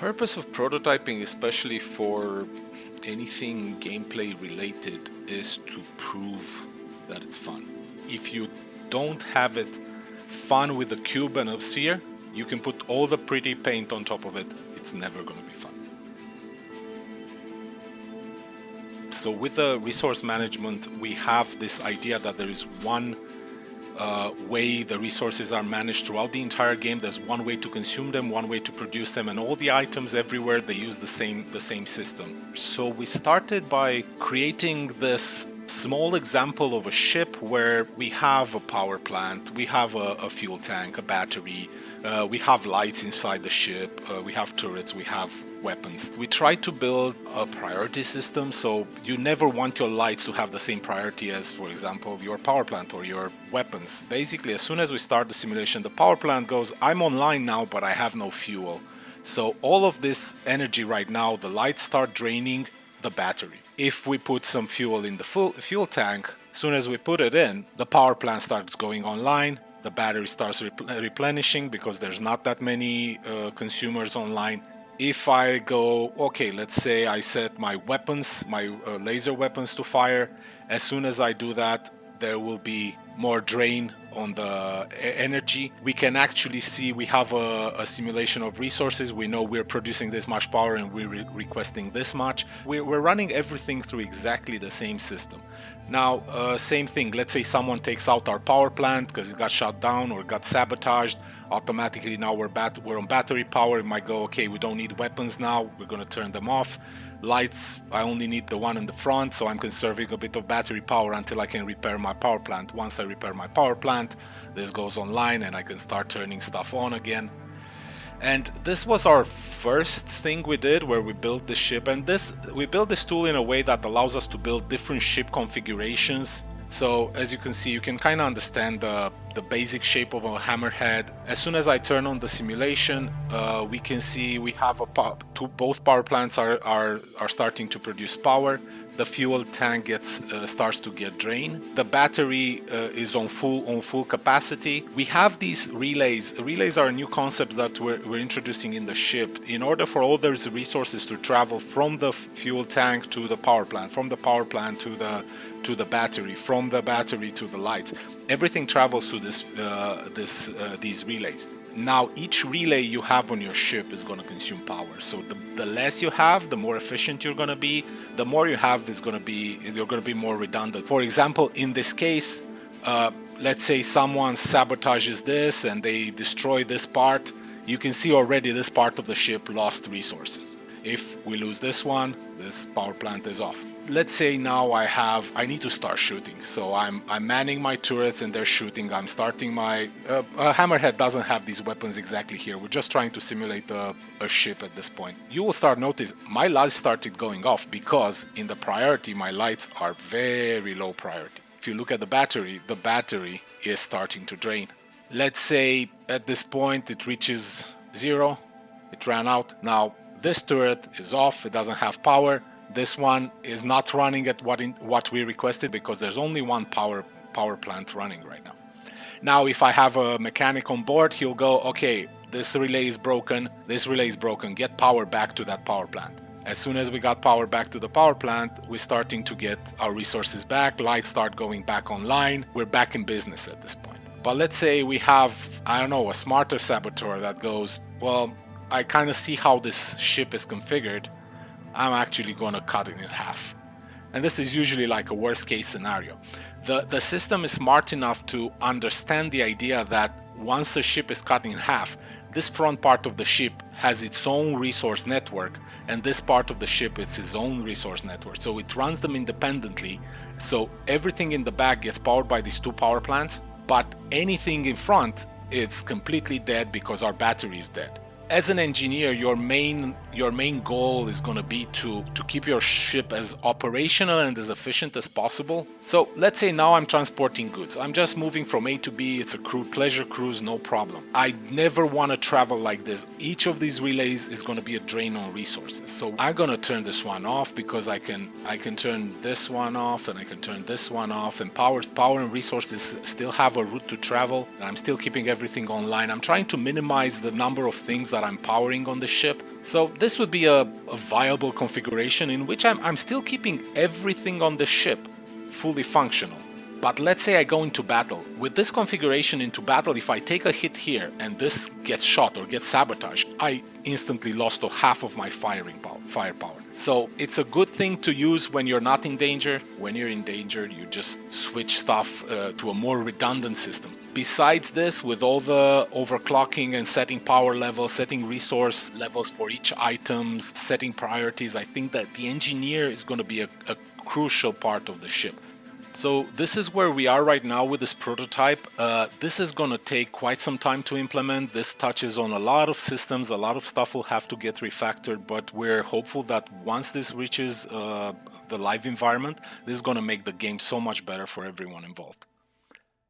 purpose of prototyping, especially for anything gameplay related, is to prove that it's fun. If you don't have it fun with a cube and a sphere, you can put all the pretty paint on top of it. It's never going to be fun. So with the resource management, we have this idea that there is one way the resources are managed throughout the entire game. There's one way to consume them, one way to produce them, and all the items everywhere, they use the same system. So we started by creating this small example of a ship where we have a power plant, we have a fuel tank, a battery, we have lights inside the ship, we have turrets, we have weapons. We try to build a priority system, so you never want your lights to have the same priority as, for example, your power plant or your weapons. Basically, as soon as we start the simulation, the power plant goes, I'm online now, but I have no fuel. So all of this energy right now, the lights start draining the battery. If we put some fuel in the fuel tank, as soon as we put it in, the power plant starts going online, the battery starts replenishing because there's not that many consumers online. If I go, okay, let's say I set my weapons, my laser weapons to fire, as soon as I do that, there will be more drain on the energy. We can actually see we have a simulation of resources. We know we're producing this much power and we're requesting this much. We're running everything through exactly the same system. Now, same thing, let's say someone takes out our power plant because it got shut down or got sabotaged. Automatically now we're on battery power. It might go, okay, we don't need weapons now, we're going to turn them off. Lights, I only need the one in the front, so I'm conserving a bit of battery power until I can repair my power plant. Once I repair my power plant, this goes online and I can start turning stuff on again. And this was our first thing we did, where we built the ship, and we built this tool in a way that allows us to build different ship configurations. So as you can see, you can kind of understand the basic shape of a hammerhead. As soon as I turn on the simulation, we can see we have both power plants are starting to produce power. The fuel tank starts to get drained. The battery is on full capacity. We have these relays. Relays are a new concept that we're introducing in the ship in order for all those resources to travel from the fuel tank to the power plant, from the power plant to the battery, from the battery to the lights. Everything travels through these relays. Now, each relay you have on your ship is going to consume power. So the less you have, the more efficient you're going to be. The more you have you're going to be more redundant. For example, in this case, let's say someone sabotages this and they destroy this part. You can see already this part of the ship lost resources. If we lose this one, this power plant is off. Let's say now I need to start shooting. So I'm manning my turrets and they're shooting. I'm starting my hammerhead doesn't have these weapons exactly here. We're just trying to simulate a ship at this point. You will start notice my lights started going off because in the priority my lights are very low priority. If you look at the battery is starting to drain. Let's say at this point it reaches 0. It ran out. Now this turret is off, it doesn't have power. This one is not running at what we requested because there's only one power plant running right now. Now if I have a mechanic on board, he'll go, okay, this relay is broken, get power back to that power plant. As soon as we got power back to the power plant, we're starting to get our resources back, lights start going back online, we're back in business at this point. But let's say we have, I don't know, a smarter saboteur that goes, well, I kind of see how this ship is configured, I'm actually going to cut it in half. And this is usually like a worst case scenario. The system is smart enough to understand the idea that once the ship is cut in half, this front part of the ship has its own resource network, and this part of the ship is its own resource network. So it runs them independently. So everything in the back gets powered by these two power plants, but anything in front, it's completely dead because our battery is dead. As an engineer, your main goal is going to be to keep your ship as operational and as efficient as possible. So let's say now I'm transporting goods. I'm just moving from A to B. It's a pleasure cruise, no problem. I never want to travel like this. Each of these relays is going to be a drain on resources. So I'm going to turn this one off because I can turn this one off and I can turn this one off, and power and resources still have a route to travel, and I'm still keeping everything online. I'm trying to minimize the number of things that I'm powering on the ship. So this would be a viable configuration in which I'm still keeping everything on the ship fully functional. But let's say I go into battle. With this configuration into battle, if I take a hit here and this gets shot or gets sabotaged, I instantly lost half of my firepower. So it's a good thing to use when you're not in danger. When you're in danger, you just switch stuff to a more redundant system. Besides this, with all the overclocking and setting power levels, setting resource levels for each items, setting priorities, I think that the engineer is going to be a crucial part of the ship. So this is where we are right now with this prototype. This is going to take quite some time to implement. This touches on a lot of systems, a lot of stuff will have to get refactored, but we're hopeful that once this reaches the live environment, this is going to make the game so much better for everyone involved.